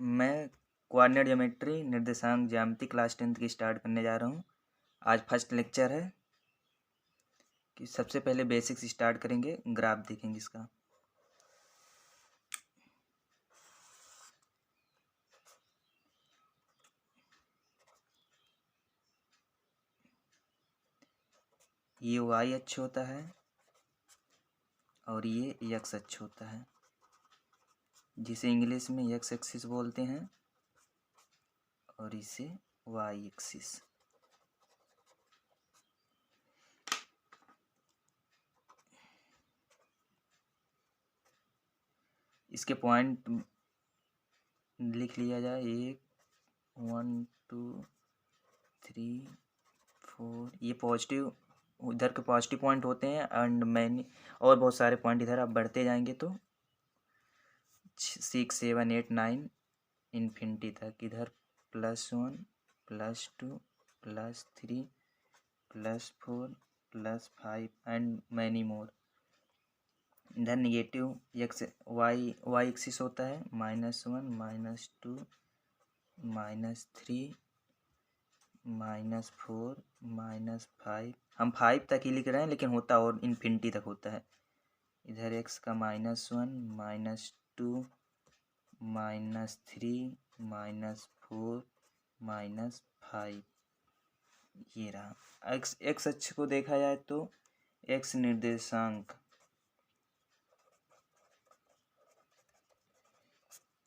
मैं coordinate geometry निर्देशांक ज्यामिति क्लास 10th की स्टार्ट करने जा रहा हूँ। आज फर्स्ट लेक्चर है कि सबसे पहले बेसिक्स स्टार्ट करेंगे, ग्राफ देखेंगे इसका। ये y अक्ष होता है और ये x अक्ष होता है, जिसे इंग्लिश में x एक्सिस बोलते हैं और इसे y एक्सिस। इसके पॉइंट लिख लिया जाए, 1 1 2 3 4। ये पॉजिटिव, उधर के पॉजिटिव पॉइंट होते हैं एंड मैनी और बहुत सारे पॉइंट इधर आप बढ़ते जाएंगे तो 6 7 8 9 इन्फिनिटी तक। इधर +1 +2 +3 +4 +5 एंड मैनी मोर। इधर निगेटिव एक्स वाई एक्सिस होता है, -1 -2 -3 -4 -5। हम 5 तक ही लिख रहे हैं लेकिन होता और इन्फिनिटी तक होता है। इधर x का -1 -2 -3 -4 -5। ये रहा x अक्ष को देखा जाए तो x निर्देशांक,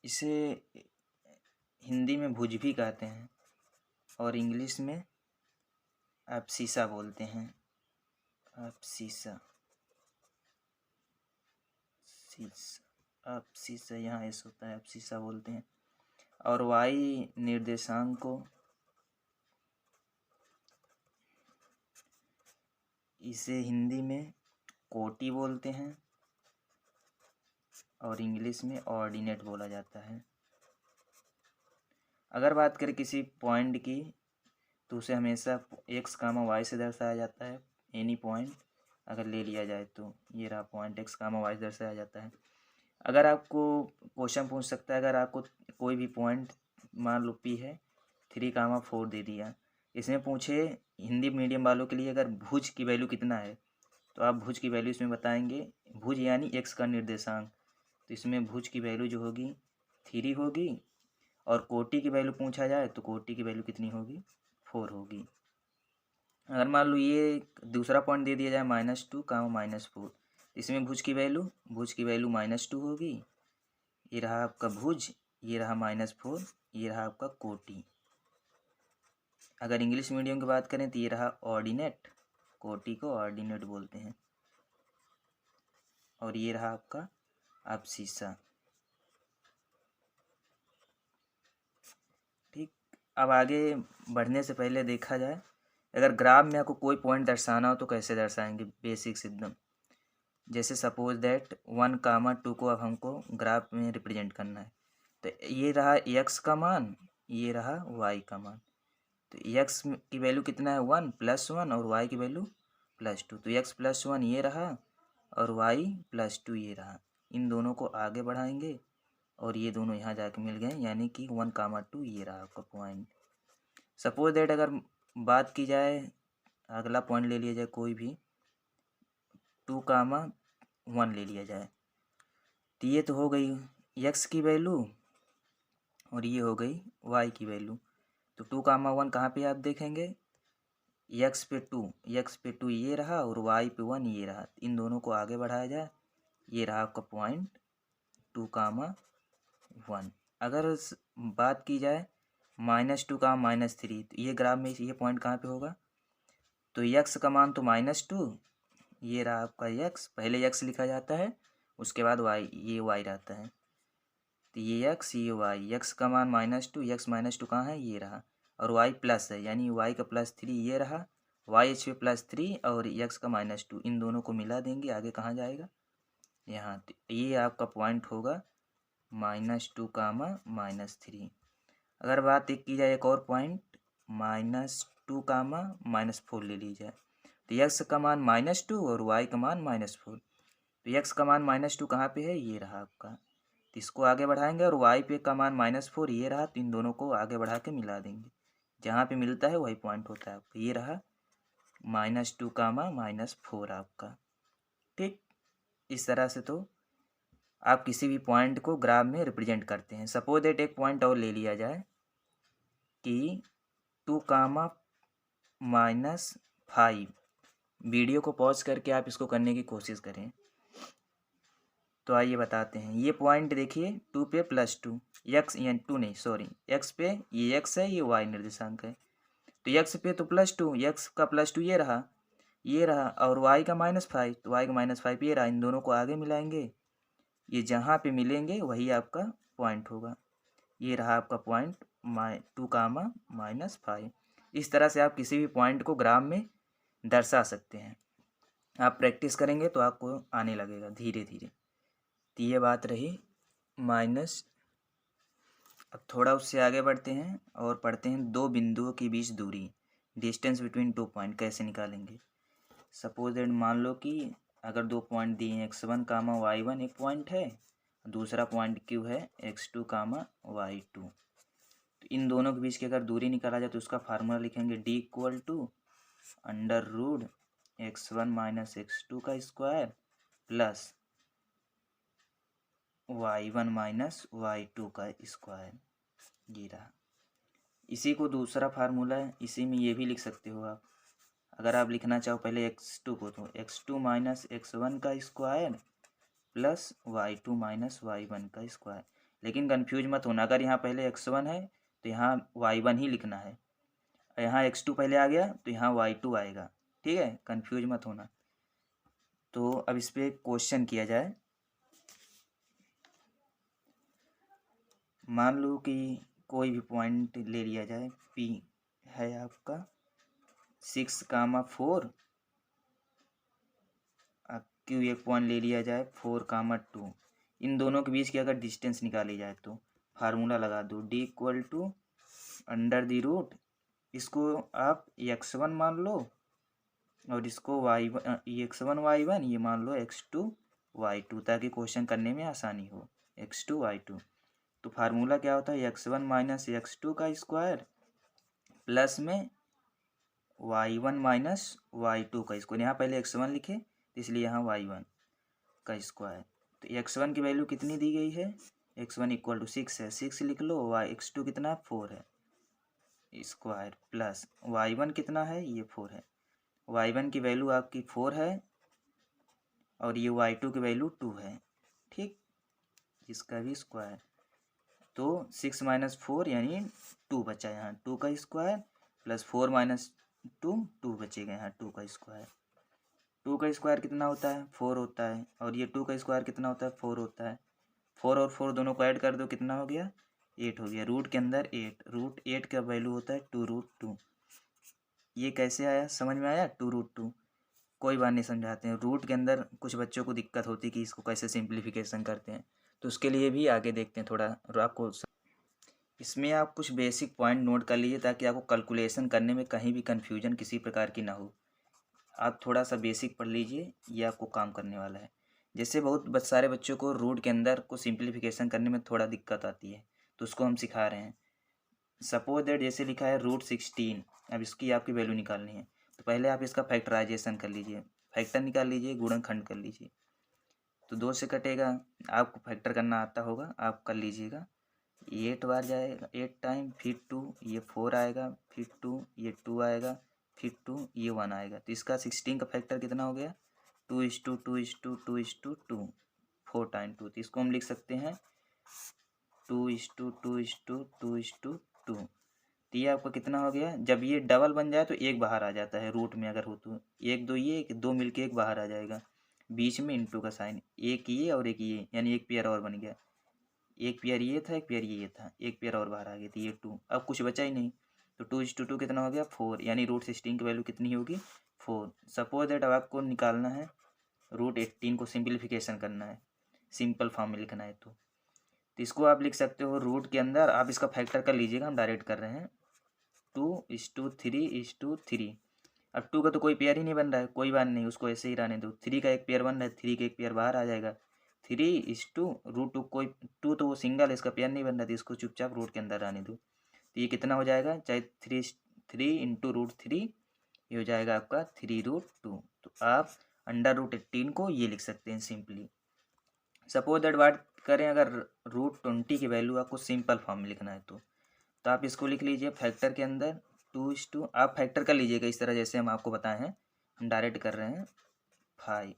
इसे हिंदी में भुज भी कहते हैं और इंग्लिश में एब्सिसा बोलते हैं। एब्सिसा एब्सिसा यहाँ एस होता है, एब्सिसा बोलते हैं। और y निर्देशांक को इसे हिंदी में कोटि बोलते हैं और इंग्लिश में ऑर्डिनेट बोला जाता है। अगर बात करें किसी पॉइंट की तो उसे हमेशा x, y से दर्शाया जाता है। एनी पॉइंट अगर ले लिया जाए तो ये रहा पॉइंट, x, y से दर्शाया जाता है। अगर आपको क्वेश्चन पूछ सकता है, अगर आपको कोई भी पॉइंट मान लो P है, 3, 4 दे दिया, इसमें पूछे हिंदी मीडियम वालों के लिए अगर भुज की वैल्यू कितना है तो आप भुज की वैल्यू इसमें बताएंगे। भुज यानी x का निर्देशांक, तो इसमें भुज की वैल्यू जो होगी 3 होगी। और कोटि की वैल्यू पूछा जाए तो कोटि की वैल्यू कितनी होगी, 4 होगी। अगर मान लो ये दूसरा पॉइंट दे दिया जाए -2, -4, इसमें भुज की वैल्यू -2 होगी। ये रहा आपका भुज, ये रहा -4, ये रहा आपका कोटि। अगर इंग्लिश मीडियम की बात करें तो ये रहा ऑर्डिनेट, कोटि को ऑर्डिनेट बोलते हैं। और ये रहा आपका एब्सिसा। ठीक, अब आगे बढ़ने से पहले देखा जाए, अगर ग्राफ में आपको कोई पॉइंट दर्शाना हो तो कैसे दर्शाएंगे, बेसिक्स एकदम। जैसे सपोज दैट 1, 2 को अब हमको ग्राफ में रिप्रेजेंट करना है, तो ये रहा x का मान, ये रहा y का मान। तो x की वैल्यू कितना है 1 +1 और y की वैल्यू +2, तो x +1 ये रहा और y +2 ये रहा। इन दोनों को आगे बढ़ाएंगे और ये दोनों यहाँ जाके मिल गए, यानी कि 1, 2 ये रहा आपका पॉइंट। सपोज दैट अगर बात की जाए, अगला पॉइंट ले लिया जाए कोई भी 2, 1 ले लिया जाए, तो ये तो हो गई x की वैल्यू और ये हो गई y की वैल्यू। तो 2, 1 कहाँ पे आप देखेंगे, x पे 2 ये रहा और y पे 1 ये रहा। इन दोनों को आगे बढ़ाया जाए, ये रहा आपका पॉइंट 2, 1। अगर बात की जाए -2, -3, तो ये ग्राफ में ये पॉइंट कहाँ पे होगा, तो x का मान तो -2, ये रहा आपका x, पहले x लिखा जाता है उसके बाद y, ये y रहता है। तो ये x, ये y, x का मान -2, x -2 कहाँ है, ये रहा। और y प्लस है, यानी y का +3 ये रहा, y h पे +3 और x का -2, इन दोनों को मिला देंगे, आगे कहाँ जाएगा, यहाँ। तो ये आपका पॉइंट होगा -2, -3। अगर बात एक की जाए एक और पॉइंट -2, -4 ले ली जाए, तो x का मान -2 और y का मान -4। तो x का मान -2 कहाँ पे है, ये रहा आपका। तो इसको आगे बढ़ाएंगे और y पे का मान -4 ये रहा, तो इन दोनों को आगे बढ़ा के मिला देंगे। जहाँ पे मिलता है वही पॉइंट होता है आपका। ये रहा -2 कामा -4 आपका। ठीक, इस तरह से तो आप किसी भी पॉइंट को ग्राफ में रिप्रेजेंट करते हैं। सपोज दैट एक पॉइंट और ले लिया जाए कि 2 कामा -5। वीडियो को पॉज करके आप इसको करने की कोशिश करें। तो आइए बताते हैं। ये पॉइंट देखिए 2 पे +2 x, यानी 2 नहीं सॉरी, x पे ये x है, ये y निर्देशांक है। तो x पे तो +2, x का +2 ये रहा और y का -5, तो y का -5 ये रहा। इन दोनों को आगे मिलाएंगे, ये जहाँ पे मिलेंगे वही आपका पॉइंट होगा। ये रहा आपका पॉइंट 2 कामा -5। इस तरह से आप किसी भी पॉइंट को ग्राफ में दर्शा सकते हैं। आप प्रैक्टिस करेंगे तो आपको आने लगेगा धीरे धीरे। तो ये बात रही माइनस। अब थोड़ा उससे आगे बढ़ते हैं और पढ़ते हैं दो बिंदुओं के बीच दूरी, डिस्टेंस बिटवीन 2 पॉइंट कैसे निकालेंगे। सपोज दैट मान लो कि अगर 2 पॉइंट दिए हैं, x1 कामा y1 एक पॉइंट है, दूसरा पॉइंट q है x2 कामा y2। तो इन दोनों के बीच की अगर दूरी निकाला जाए तो उसका फार्मूला लिखेंगे d = √x1 - x2 का स्क्वायर प्लस y1 - y2 का स्क्वायर। ये रहा। इसी को दूसरा फार्मूला है, इसी में ये भी लिख सकते हो आप। अगर आप लिखना चाहो पहले x2 को, तो x2 - x1 का स्क्वायर प्लस y2 - y1 का स्क्वायर। लेकिन कंफ्यूज मत होना, अगर यहाँ पहले x1 है तो यहाँ y1 ही लिखना है, यहाँ x2 पहले आ गया तो यहाँ y2 आएगा। ठीक है, कंफ्यूज मत होना। तो अब इस पर क्वेश्चन किया जाए। मान लो कि कोई भी पॉइंट ले लिया जाए, P है आपका 6 कामा 4, Q एक पॉइंट ले लिया जाए 4 कामा 2। इन दोनों के बीच की अगर डिस्टेंस निकाली जाए तो फार्मूला लगा दो, d = इसको आप x1 मान लो और इसको x1 y1 ये मान लो x2 y2, ताकि क्वेश्चन करने में आसानी हो। x2 y2 तो फार्मूला क्या होता है, x1 - x2 का स्क्वायर प्लस में y1 - y2 का स्क्वायर। यहाँ पहले x1 लिखे इसलिए यहाँ y1 का स्क्वायर। तो x1 की वैल्यू कितनी दी गई है, x1 = 6 है, 6 लिख लो। x2 कितना है, 4 है स्क्वायर प्लस y1 कितना है, ये 4 है। y1 की वैल्यू आपकी 4 है और ये y2 की वैल्यू 2 है। ठीक, इसका भी स्क्वायर। तो 6 - 4 यानी 2 बचा, यहाँ 2 का स्क्वायर प्लस 4 - 2 2 बचेगा, यहाँ 2 का स्क्वायर। 2 का स्क्वायर कितना होता है, 4 होता है, और ये 2 का स्क्वायर कितना होता है, 4 होता है। 4 और 4 दोनों को ऐड कर दो, कितना हो गया, 8 हो गया। रूट के अंदर 8, √8 का वैल्यू होता है 2√2। ये कैसे आया, समझ में आया, 2√2। कोई बात नहीं, समझाते हैं। रूट के अंदर कुछ बच्चों को दिक्कत होती है कि इसको कैसे सिंप्लीफिकेशन करते हैं, तो उसके लिए भी आगे देखते हैं थोड़ा। और आपको इसमें आप कुछ बेसिक पॉइंट नोट कर लीजिए ताकि आपको कैलकुलेशन करने में कहीं भी कन्फ्यूजन किसी प्रकार की ना हो। आप थोड़ा सा बेसिक पढ़ लीजिए, ये आपको काम करने वाला है। जैसे बहुत सारे बच्चों को रूट के अंदर को सिंप्लीफिकेशन करने में थोड़ा दिक्कत आती है, तो उसको हम सिखा रहे हैं। सपोज दैट जैसे लिखा है √16, अब इसकी आपकी वैल्यू निकालनी है, तो पहले आप इसका फैक्टराइजेशन कर लीजिए, फैक्टर निकाल लीजिए, गुणनखंड कर लीजिए। तो 2 से कटेगा, आपको फैक्टर करना आता होगा, आप कर लीजिएगा। 8 बार जाएगा, 8 टाइम, फिर 2, ये 4 आएगा, फिर 2, ये 2 आएगा, फिर 2, ये 1 आएगा। तो इसका 16 का फैक्टर कितना हो गया, 2:2:2:2:2, 4 टाइम 2। तो इसको हम लिख सकते हैं 2:2:2:2:2। तो ये आपका कितना हो गया, जब ये डबल बन जाए तो एक बाहर आ जाता है रूट में, अगर हो तो 1 2 ये 2 मिलके एक बाहर आ जाएगा, बीच में इंटू का साइन, एक ये और एक ये, यानी एक पेयर और बन गया। एक पेयर ये था, एक पेयर ये था, एक पेयर और बाहर आ गई थी, ये 2। अब कुछ बचा ही नहीं, तो 2:2 कितना हो गया, 4, यानी √16 की वैल्यू कितनी होगी, 4। सपोज दैट अब आपको निकालना है √18 को, सिंप्लीफिकेशन करना है, सिंपल फॉर्म में लिखना है। तो इसको आप लिख सकते हो रूट के अंदर, आप इसका फैक्टर कर लीजिएगा, हम डायरेक्ट कर रहे हैं, 2:3:3। अब 2 का तो कोई पेयर ही नहीं बन रहा है, कोई बात नहीं, उसको ऐसे ही रहने दो। 3 का एक पेयर बन रहा है, 3 का एक पेयर बाहर आ जाएगा, 3:√2, कोई 2 तो वो सिंगल है, इसका पेयर नहीं बन रहा था, इसको चुपचाप रूट के अंदर आने दो। तो ये कितना हो जाएगा, चाहे 3 × √3 ये हो जाएगा आपका 3√2। तो आप √18 को ये लिख सकते हैं सिंपली। सपोज दैट बात करें अगर √20 की वैल्यू आपको सिंपल फॉर्म में लिखना है तो आप इसको लिख लीजिए फैक्टर के अंदर 2:, आप फैक्टर कर लीजिएगा इस तरह जैसे हम आपको बताए हैं, हम डायरेक्ट कर रहे हैं 5।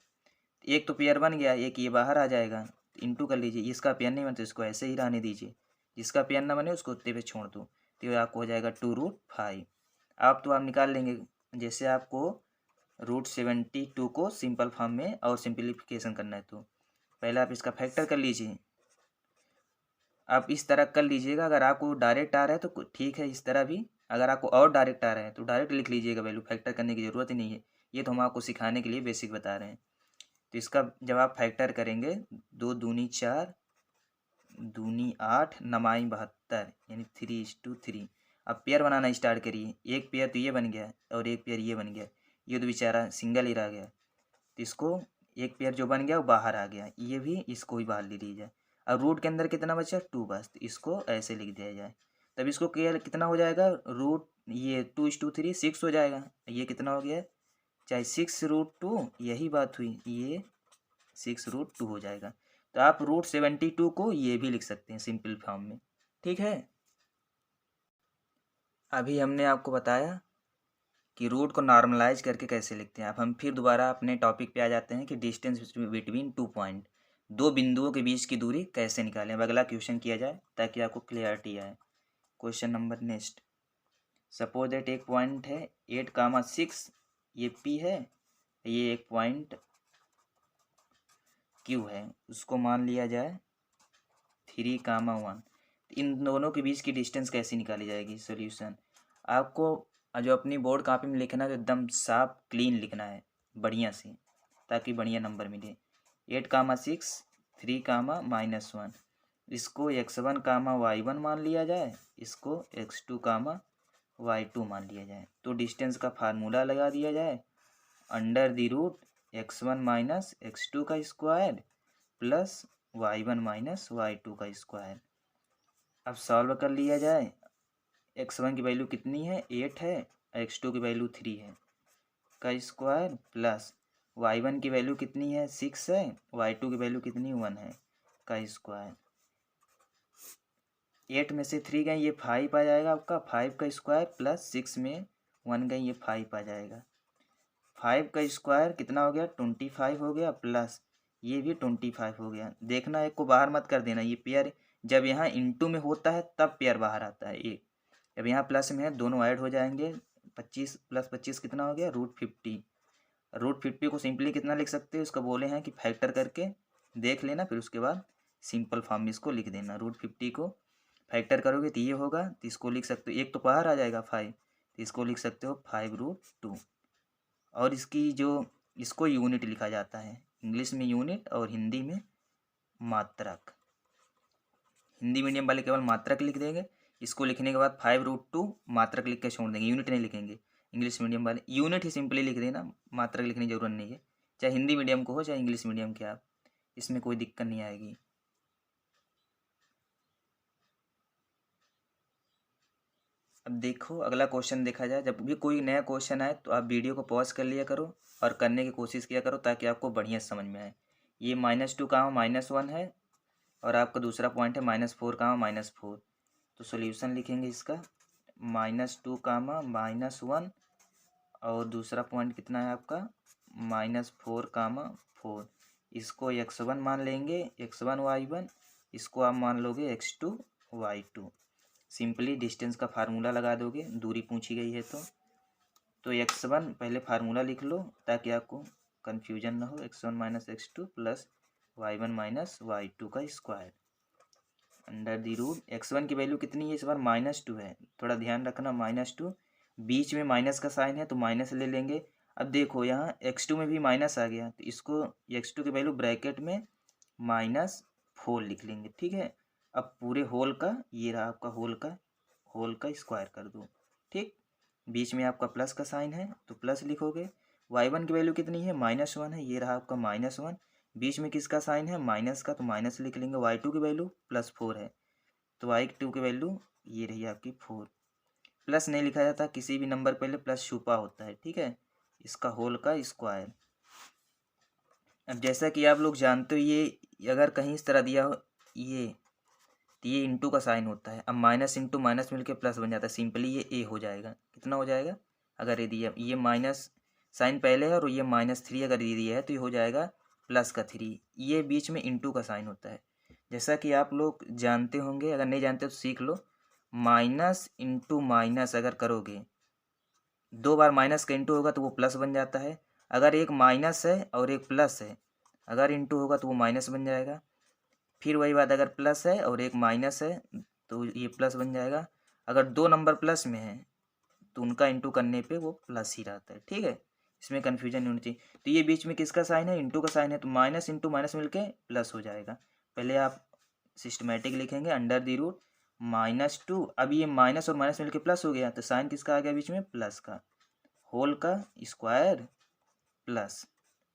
एक तो पेयर बन गया, एक ये बाहर आ जाएगा, इंटू कर लीजिए। इसका पेयर नहीं बनता इसको ऐसे ही रहने दीजिए, जिसका पेयर ना बने उसको उतने पे छोड़ दो, तो ये आपको हो जाएगा 2√5। आप तो आप निकाल लेंगे, जैसे आपको √72 को सिंपल फॉर्म में और सिंप्लीफिकेशन करना है तो पहले आप इसका फैक्टर कर लीजिए। आप इस तरह कर लीजिएगा, अगर आपको डायरेक्ट आ रहा है तो ठीक है, इस तरह भी। अगर आपको और डायरेक्ट आ रहा है तो डायरेक्ट लिख लीजिएगा, वैल्यू फैक्टर करने की ज़रूरत ही नहीं है, ये तो हम आपको सिखाने के लिए बेसिक बता रहे हैं। तो इसका जब आप फैक्टर करेंगे 2 दूनी 4, दूनी 8, नमाई 72 यानी 3:3। अब पेयर बनाना स्टार्ट करिए। एक पेयर तो ये बन गया और एक पेयर ये बन गया, ये तो बेचारा सिंगल ही रह गया, तो इसको एक पेयर जो बन गया वो बाहर आ गया, ये भी इसको ही बाहर ले लीजिए जाए। अब रूट के अंदर कितना बचा 2 बस, तो इसको ऐसे लिख दिया जाए। तब इसको कितना हो जाएगा, रूट ये 2:3 6 हो जाएगा। ये कितना हो गया, चाहे 6√2, यही बात हुई, ये 6√2 हो जाएगा। तो आप √72 को ये भी लिख सकते हैं सिंपल फॉर्म में, ठीक है। अभी हमने आपको बताया कि रूट को नॉर्मलाइज करके कैसे लिखते हैं। अब हम फिर दोबारा अपने टॉपिक पे आ जाते हैं कि डिस्टेंस बिटवीन 2 पॉइंट, 2 बिंदुओं के बीच की दूरी कैसे निकालें। अब अगला क्वेश्चन किया जाए ताकि आपको क्लियरिटी आए। Question number next, suppose that एक पॉइंट है 8,6, ये P है, ये एक पॉइंट Q है, उसको मान लिया जाए 3,1। इन दोनों के बीच की डिस्टेंस कैसे निकाली जाएगी। सॉल्यूशन आपको जो अपनी बोर्ड कॉपी में लिखना है तो एकदम साफ क्लीन लिखना है बढ़िया से, ताकि बढ़िया नंबर मिले। 8,6, 3,-1, इसको x1, y1 मान लिया जाए, इसको x2, y2 मान लिया जाए। तो डिस्टेंस का फार्मूला लगा दिया जाए, √x1 - x2 का स्क्वायर प्लस y1 - y2 का स्क्वायर। अब सॉल्व कर लिया जाए। x1 की वैल्यू कितनी है 8 है, x2 की वैल्यू 3 है का स्क्वायर प्लस y1 की वैल्यू कितनी है 6 है, y2 की वैल्यू कितनी 1 है का स्क्वायर। 8 में से 3 गए ये 5 आ जाएगा आपका, 5 का स्क्वायर प्लस 6 में 1 गए ये 5 आ जाएगा। 5 का स्क्वायर कितना हो गया 25 हो गया, प्लस ये भी 25 हो गया। देखना एक को बाहर मत कर देना, ये पेयर जब यहाँ इंटू में होता है तब पेयर बाहर आता है। ये जब यहाँ प्लस में है दोनों ऐड हो जाएंगे, 25 + 25 कितना हो गया √50। √50 को सिंपली कितना लिख सकते हो, इसको बोले हैं कि फैक्टर करके देख लेना, फिर उसके बाद सिंपल फॉर्म में इसको लिख देना। √50 को फैक्टर करोगे तो ये होगा, तो इसको लिख सकते हो, एक तो बाहर आ जाएगा 5, तो इसको लिख सकते हो 5√2। और इसकी जो इसको यूनिट लिखा जाता है, इंग्लिश में यूनिट और हिंदी में मात्रक। हिंदी मीडियम वाले केवल मात्रक लिख देंगे, इसको लिखने के बाद 5√2 मात्रक लिख के छोड़ देंगे, यूनिट नहीं लिखेंगे। इंग्लिश मीडियम वाले यूनिट ही सिंपली लिख देना, मात्रक लिखने की जरूरत नहीं है, चाहे हिंदी मीडियम को हो चाहे इंग्लिश मीडियम के, आप इसमें कोई दिक्कत नहीं आएगी। अब देखो अगला क्वेश्चन देखा जाए। जब भी कोई नया क्वेश्चन आए तो आप वीडियो को पॉज कर लिया करो और करने की कोशिश किया करो, ताकि आपको बढ़िया समझ में आए। ये -2, -1 है और आपका दूसरा पॉइंट है -4, -4। तो सॉल्यूशन लिखेंगे इसका -2, -1 और दूसरा पॉइंट कितना है आपका -4, 4। इसको x1 मान लेंगे, x1 y1, इसको आप मान लोगे x2 y2। सिंपली डिस्टेंस का फार्मूला लगा दोगे, दूरी पूछी गई है तो x1 पहले फार्मूला लिख लो ताकि आपको कन्फ्यूजन ना हो, x1 - x2 plus y1 - y2 का square under the root. x1 की वैल्यू कितनी है इस बार -2 है, थोड़ा ध्यान रखना, -2 बीच में माइनस का साइन है तो माइनस ले लेंगे। अब देखो यहाँ x2 में भी माइनस आ गया, तो इसको x2 की वैल्यू ब्रैकेट में -4 लिख लेंगे, ठीक है। अब पूरे होल का ये रहा आपका होल का स्क्वायर कर दो, ठीक। बीच में आपका प्लस का साइन है तो प्लस लिखोगे। y1 की वैल्यू कितनी है -1 है, ये रहा आपका -1, बीच में किसका साइन है, माइनस का, तो माइनस लिख लेंगे। y2 की वैल्यू +4 है, तो y2 की वैल्यू ये रही आपकी 4। प्लस नहीं लिखा जाता, किसी भी नंबर पहले प्लस छुपा होता है, ठीक है, इसका होल का स्क्वायर। अब जैसा कि आप लोग जानते हो, ये अगर कहीं इस तरह दिया हो ये, तो ये इंटू का साइन होता है। अब माइनस इंटू माइनस मिलके प्लस बन जाता है, सिंपली ये ए हो जाएगा। कितना हो जाएगा, अगर ये दिया, ये माइनस साइन पहले है और ये -3 अगर ये दिया है तो ये हो जाएगा +3। ये बीच में इंटू का साइन होता है। जैसा कि आप लोग जानते होंगे, अगर नहीं जानते तो सीख लो। माइनस इंटू माइनस अगर करोगे, 2 बार माइनस का इंटू होगा तो वो प्लस बन जाता है। अगर एक माइनस है और एक प्लस है, अगर इंटू होगा तो वो माइनस बन जाएगा। फिर वही बात, अगर प्लस है और एक माइनस है तो ये प्लस बन जाएगा। अगर 2 नंबर प्लस में है तो उनका इंटू करने पे वो प्लस ही रहता है, ठीक है, इसमें कन्फ्यूजन नहीं होनी चाहिए। तो ये बीच में किसका साइन है, इंटू का साइन है, तो माइनस इंटू माइनस मिलके प्लस हो जाएगा। पहले आप सिस्टमेटिक लिखेंगे, अंडर द रूट -2। अब ये माइनस और माइनस मिलके प्लस हो गया, तो साइन किसका आ गया बीच में, प्लस का, होल का स्क्वायर प्लस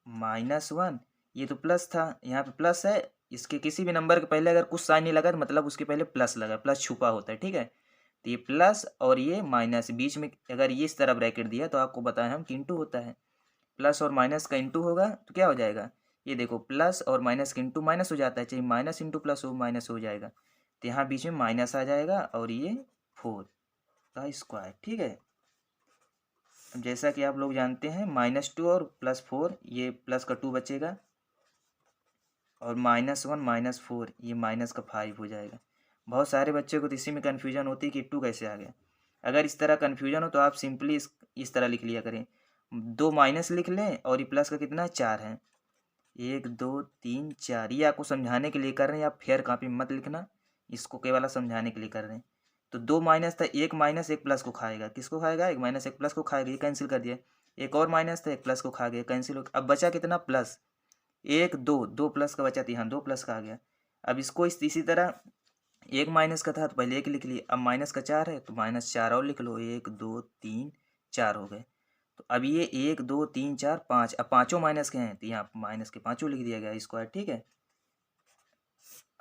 -1। ये तो प्लस था, यहाँ पे प्लस है, इसके किसी भी नंबर के पहले अगर कुछ साइन नहीं लगा तो मतलब उसके पहले प्लस लगा, प्लस छुपा होता है, ठीक है। तो ये प्लस और ये माइनस, बीच में अगर ये इस तरह ब्रैकेट दिया तो आपको बताया हम कि इंटू होता है। प्लस और माइनस का इंटू होगा तो क्या हो जाएगा, ये देखो प्लस और माइनस का इंटू माइनस हो जाता है, चाहे माइनस इंटू प्लस हो, माइनस हो जाएगा। तो यहाँ बीच में माइनस आ जाएगा और ये 4 का स्क्वायर, ठीक है। अब जैसा कि आप लोग जानते हैं, -2 और +4, ये प्लस का 2 बचेगा, और -1 -4, ये माइनस का 5 हो जाएगा। बहुत सारे बच्चों को तो इसी में कन्फ्यूजन होती है कि 2 कैसे आ गया। अगर इस तरह कन्फ्यूजन हो तो आप सिंपली इस तरह लिख लिया करें, 2 माइनस लिख लें और ये प्लस का कितना है, 4 है। 1 2 3 4, ये आपको समझाने के लिए कर रहे हैं, आप फेयर कॉपी में मत लिखना, इसको केवल समझाने के लिए कर रहे हैं। तो 2 माइनस था, एक माइनस एक प्लस को खाएगा, किसको खाएगा, एक माइनस एक प्लस को खाएगा, ये कैंसिल कर दिया। एक और माइनस था, एक प्लस को खा गया, कैंसिल हो। अब बचा कितना, प्लस 1 2, 2 प्लस का बचा था, यहाँ 2 प्लस का आ गया। अब इसको इसी तरह, एक माइनस का था तो पहले एक लिख लिए, अब माइनस का 4 है तो -4 और लिख लो, 1 2 3 4 हो गए। तो अब ये 1 2 3 4 5, अब पाँचों माइनस के हैं तो यहाँ माइनस के पाँचों लिख दिया गया स्क्वायर, ठीक है।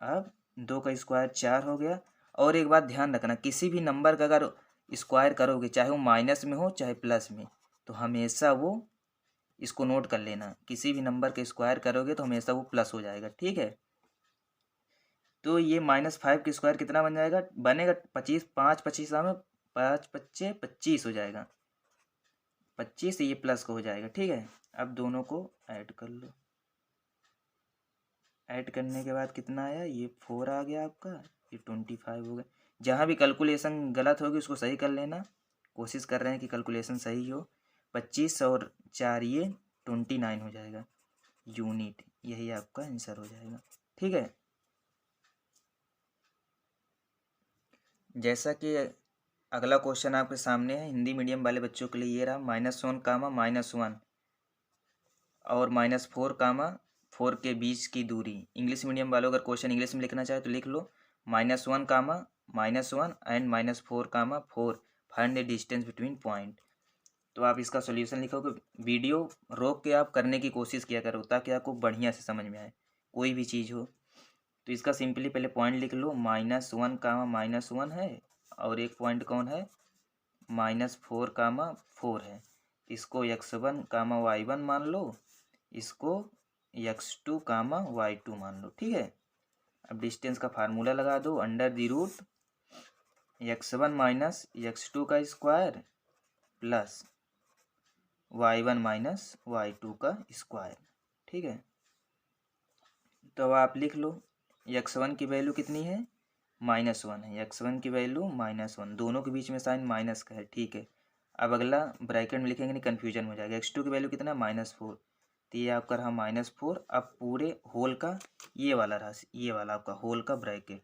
अब 2 का स्क्वायर 4 हो गया। और एक बात ध्यान रखना, किसी भी नंबर का अगर स्क्वायर करोगे, चाहे वो माइनस में हो चाहे प्लस में, तो हमेशा वो, इसको नोट कर लेना, किसी भी नंबर के स्क्वायर करोगे तो हमेशा वो प्लस हो जाएगा, ठीक है। तो ये -5 के स्क्वायर कितना बन जाएगा, बनेगा 25, 5 25 में 5 25 25 हो जाएगा, 25 से ये प्लस का हो जाएगा, ठीक है। अब दोनों को ऐड कर लो, ऐड करने के बाद कितना आया, ये 4 आ गया आपका, ये 25 हो गया। जहाँ भी कैलकुलेशन गलत होगी उसको सही कर लेना, कोशिश कर रहे हैं कि कैलकुलेशन सही हो। 25 और 4 ये 29 हो जाएगा यूनिट, यही आपका आंसर हो जाएगा, ठीक है। जैसा कि अगला क्वेश्चन आपके सामने है, हिंदी मीडियम वाले बच्चों के लिए ये रहा, -1 -1 और -4 के बीच की दूरी। इंग्लिश मीडियम वालों अगर क्वेश्चन इंग्लिश में लिखना चाहे तो लिख लो, -1 -1 and -4 find the distance between point. तो आप इसका सॉल्यूशन लिखोगे, वीडियो रोक के आप करने की कोशिश किया करो ताकि आपको बढ़िया से समझ में आए, कोई भी चीज़ हो। तो इसका सिंपली पहले पॉइंट लिख लो, -1 -1 है, और एक पॉइंट कौन है, -4 4 है। इसको x1 y1 मान लो, इसको x2 y2 मान लो, ठीक है। अब डिस्टेंस का फार्मूला लगा दो, under the root x1 minus x2 का square plus y1 minus y2 का स्क्वायर, ठीक है। तो अब आप लिख लो, x1 की वैल्यू कितनी है, -1 है, x1 की वैल्यू -1, दोनों के बीच में साइन माइनस का है, ठीक है। अब अगला ब्रैकेट में लिखेंगे नहीं, कन्फ्यूजन हो जाएगा। x2 की वैल्यू कितना है, -4, तो ये आपका रहा -4। अब पूरे होल का ये वाला रहा, ये वाला आपका होल का ब्रैकेट,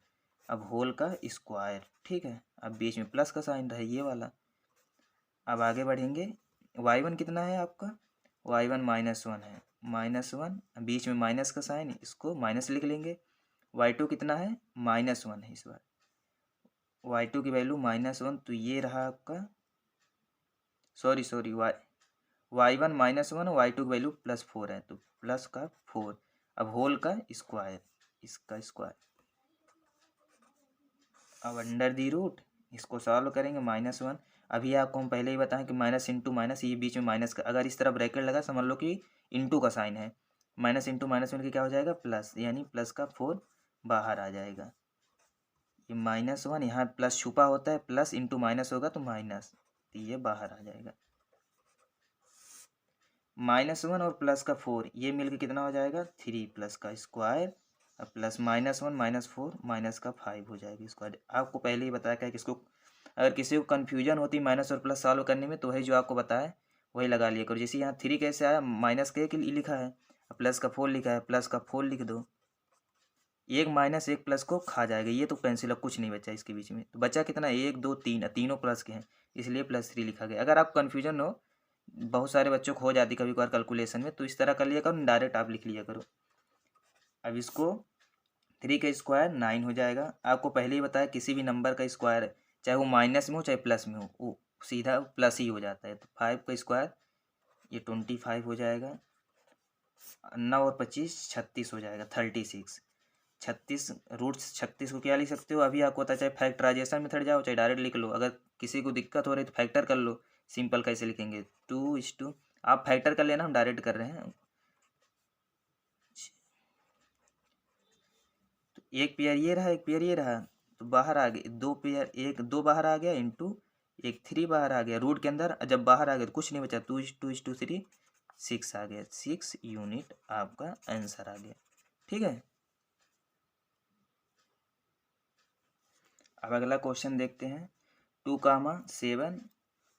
अब होल का स्क्वायर, ठीक है। अब बीच में प्लस का साइन रहा, ये वाला। अब आगे बढ़ेंगे, y1 कितना है आपका, y1 -1 है, -1, बीच में माइनस का साइन, इसको माइनस लिख लेंगे। y2 कितना है, -1 है इस बार, y2 की वैल्यू -1, तो ये रहा आपका, सॉरी y1 -1 और y2 की वैल्यू +4 है, तो प्लस का 4। अब होल का स्क्वायर, इसका स्क्वायर। अब अंडर दी रूट इसको सॉल्व करेंगे, -1। अभी आपको हम पहले ही बताएं कि माइनस इंटू माइनस, ये बीच में माइनस का, अगर इस तरह ब्रैकेट लगा समझ लो कि इंटू का साइन है, माइनस इंटू माइनस में क्या हो जाएगा प्लस, यानी प्लस का 4 बाहर आ जाएगा। ये -1 यहाँ प्लस छुपा होता है, प्लस इंटू माइनस होगा तो माइनस, तो ये बाहर आ जाएगा। -1 और प्लस का 4 ये मिलके कितना हो जाएगा 3 प्लस का स्क्वायर, अब प्लस -1 -4 माइनस का 5 हो जाएगा स्क्वायर। आपको पहले ही बताया क्या कि इसको अगर किसी को कन्फ्यूजन होती माइनस और प्लस सॉल्व करने में तो वही जो आपको बताया वही लगा लिया करो। जैसे यहाँ 3 कैसे आया, माइनस के लिखा है, प्लस का 4 लिखा है, प्लस का 4 लिख दो, एक माइनस एक प्लस को खा जाएगा, ये तो पेंसिल, अब कुछ नहीं बचा इसके बीच में, तो बचा कितना 1 2 3, तीनों प्लस के हैं इसलिए +3 लिखा गया। अगर आप कन्फ्यूजन हो, बहुत सारे बच्चों को हो जाती कभी कभार कैलकुलेशन में, तो इस तरह कर लिया करो, डायरेक्ट आप लिख लिया करो। अब इसको 3 का स्क्वायर 9 हो जाएगा। आपको पहले ही बताया किसी भी नंबर का स्क्वायर चाहे वो माइनस में हो चाहे प्लस में हो, वो सीधा प्लस ही हो जाता है। तो 5 का स्क्वायर ये 25 हो जाएगा, 9 और 25 36 हो जाएगा, 36। 36 रूट्स 36 को क्या लिख सकते हो, अभी आपको पता है, चाहे फैक्टराइजेशन मेथड जाओ चाहे डायरेक्ट लिख लो। अगर किसी को दिक्कत हो रही तो फैक्टर कर लो, सिंपल कैसे लिखेंगे 2:2, आप फैक्टर कर लेना, हम डायरेक्ट कर रहे हैं। तो एक पेयर ये रहा, एक पेयर ये रहा, तो बाहर आ गए 2 पेयर, एक 2 बाहर आ गया इंटू एक 3 बाहर आ गया, रूट के अंदर जब बाहर आ गया तो कुछ नहीं बचा, 2:2:3 6 आ गया, 6 यूनिट आपका आंसर आ गया। ठीक है, अब अगला क्वेश्चन देखते हैं। 2,7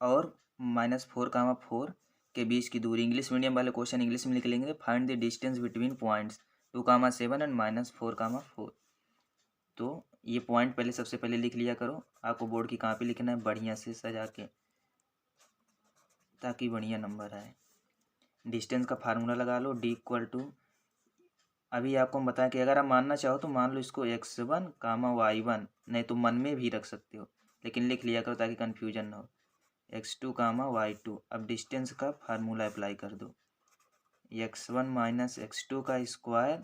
और -4,4 के बीच की दूरी, इंग्लिश मीडियम वाले क्वेश्चन इंग्लिश में लिख लेंगे। Find the distance between points 2,7 and -4,4। तो ये पॉइंट पहले सबसे पहले लिख लिया करो, आपको बोर्ड की कॉपी लिखना है बढ़िया से सजा के, ताकि बढ़िया नंबर आए। डिस्टेंस का फार्मूला लगा लो, D = अभी आपको हम बताएं कि अगर आप मानना चाहो तो मान लो इसको x1, y1, नहीं तो मन में भी रख सकते हो, लेकिन लिख लिया करो ताकि कन्फ्यूजन ना हो, x2, y2। अब डिस्टेंस का फार्मूला अप्लाई कर दो, x1 - x2 का स्क्वायर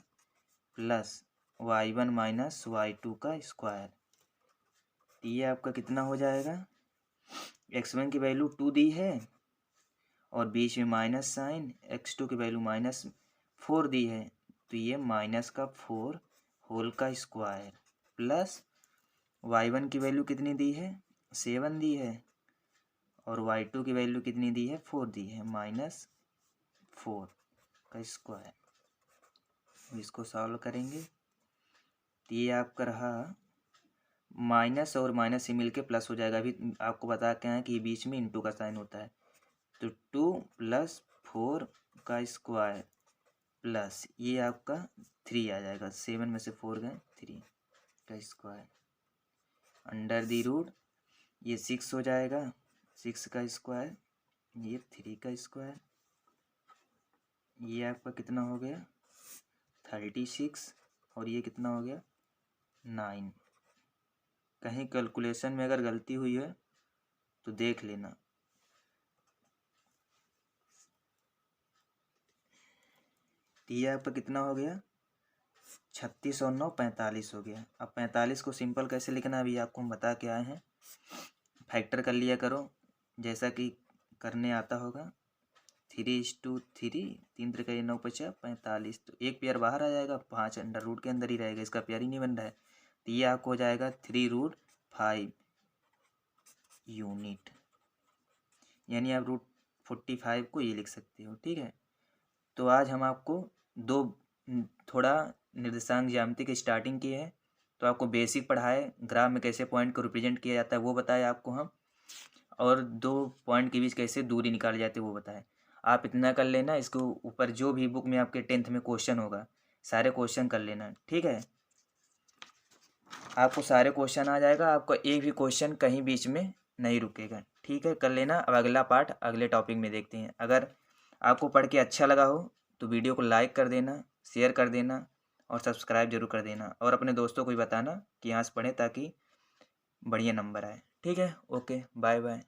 प्लस y1 - y2 का स्क्वायर। ये आपका कितना हो जाएगा, x1 की वैल्यू 2 दी है और बीच में माइनस साइन, x2 की वैल्यू -4 दी है, तो ये -4 होल का स्क्वायर प्लस y1 की वैल्यू कितनी दी है 7 दी है, और y2 की वैल्यू कितनी दी है 4 दी है, -4 का स्क्वायर। इसको सॉल्व करेंगे तो ये आपका रहा, माइनस और माइनस से मिलके प्लस हो जाएगा। अभी आपको बता के हैं कि बीच में इंटू का साइन होता है, तो 2 + 4 का स्क्वायर प्लस ये आपका 3 आ जाएगा, 7 में से 4 गए 3 का स्क्वायर, अंडर दी रूट ये 6 हो जाएगा, 6 का स्क्वायर, ये 3 का स्क्वायर, ये आपका कितना हो गया 36, और ये कितना हो गया 9। कहीं कैलकुलेशन में अगर गलती हुई है तो देख लेना। ये आपका कितना हो गया 36 और 9 45 हो गया। अब 45 को सिंपल कैसे लिखना अभी आपको हम बता के आए हैं, फैक्टर कर लिया करो जैसा कि करने आता होगा, 3:3, 3 × 9 = 45, तो एक पेयर बाहर आ जाएगा, 5 अंडर रूट के अंदर ही रहेगा, इसका पेयर ही नहीं बन रहा है, तो ये आपको हो जाएगा 3√5 यूनिट, यानी आप √45 को ये लिख सकते हो। ठीक है, तो आज हम आपको थोड़ा निर्देशांक ज्यामिति की स्टार्टिंग की है, तो आपको बेसिक पढ़ाए, ग्राफ में कैसे पॉइंट को रिप्रेजेंट किया जाता है वो बताया आपको हम, और 2 पॉइंट के बीच कैसे दूरी निकाली जाती है वो बताया। आप इतना कर लेना, इसके ऊपर जो भी बुक में आपके 10th में क्वेश्चन होगा सारे क्वेश्चन कर लेना। ठीक है, आपको सारे क्वेश्चन आ जाएगा, आपका एक भी क्वेश्चन कहीं बीच में नहीं रुकेगा। ठीक है, कर लेना। अब अगला पार्ट अगले टॉपिक में देखते हैं। अगर आपको पढ़ के अच्छा लगा हो तो वीडियो को लाइक कर देना, शेयर कर देना और सब्सक्राइब जरूर कर देना, और अपने दोस्तों को भी बताना कि यहाँ से पढ़ें ताकि बढ़िया नंबर आए। ठीक है, ओके, बाय बाय।